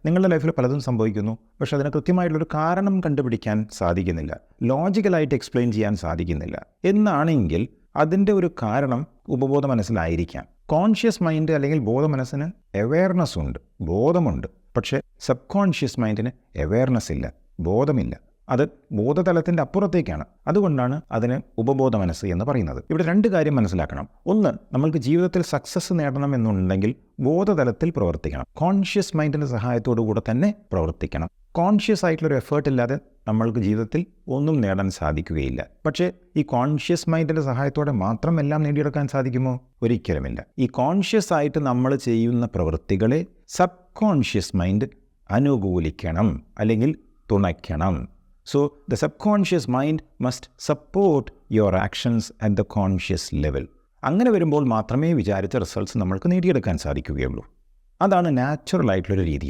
നിങ്ങളുടെ ലൈഫിൽ പലതും സംഭവിക്കുന്നു, പക്ഷെ അതിന് കൃത്യമായിട്ടുള്ളൊരു കാരണം കണ്ടുപിടിക്കാൻ സാധിക്കുന്നില്ല, ലോജിക്കലായിട്ട് എക്സ്പ്ലെയിൻ ചെയ്യാൻ സാധിക്കുന്നില്ല എന്നാണെങ്കിൽ അതിൻ്റെ ഒരു കാരണം ഉപബോധ മനസ്സിലായിരിക്കാം. കോൺഷ്യസ് മൈൻഡ് അല്ലെങ്കിൽ ബോധ മനസ്സിന് അവെയർനെസ് ഉണ്ട്, ബോധമുണ്ട്. പക്ഷേ സബ് കോൺഷ്യസ് മൈൻഡിന് അവെയർനെസ് ഇല്ല, ബോധമില്ല. അത് ബോധതലത്തിൻ്റെ അപ്പുറത്തേക്കാണ്. അതുകൊണ്ടാണ് അതിന് ഉപബോധ മനസ്സ് എന്ന് പറയുന്നത്. ഇവിടെ 2 കാര്യം മനസ്സിലാക്കണം. ഒന്ന്, നമ്മൾക്ക് ജീവിതത്തിൽ സക്സസ് നേടണമെന്നുണ്ടെങ്കിൽ ബോധതലത്തിൽ പ്രവർത്തിക്കണം, കോൺഷ്യസ് മൈൻഡിൻ്റെ സഹായത്തോടു കൂടെ തന്നെ പ്രവർത്തിക്കണം. കോൺഷ്യസ് ആയിട്ടുള്ളൊരു എഫേർട്ട് ഇല്ലാതെ നമ്മൾക്ക് ജീവിതത്തിൽ ഒന്നും നേടാൻ സാധിക്കുകയില്ല. പക്ഷേ ഈ കോൺഷ്യസ് മൈൻഡിൻ്റെ സഹായത്തോടെ മാത്രം എല്ലാം നേടിയെടുക്കാൻ സാധിക്കുമോ? ഒരിക്കലുമില്ല. ഈ കോൺഷ്യസ് ആയിട്ട് നമ്മൾ ചെയ്യുന്ന പ്രവൃത്തികളെ സബ് കോൺഷ്യസ് മൈൻഡ് അനുകൂലിക്കണം അല്ലെങ്കിൽ തുണയ്ക്കണം. So, the subconscious mind must support your actions at the conscious level. അങ്ങനെ വരുമ്പോൾ മാത്രമേ വിചാരിച്ച റിസൾട്ട്സ് നമ്മൾക്ക് നേടിയെടുക്കാൻ സാധിക്കുകയുള്ളൂ. അതാണ് നാച്ചുറൽ ആയിട്ടുള്ളൊരു രീതിയും.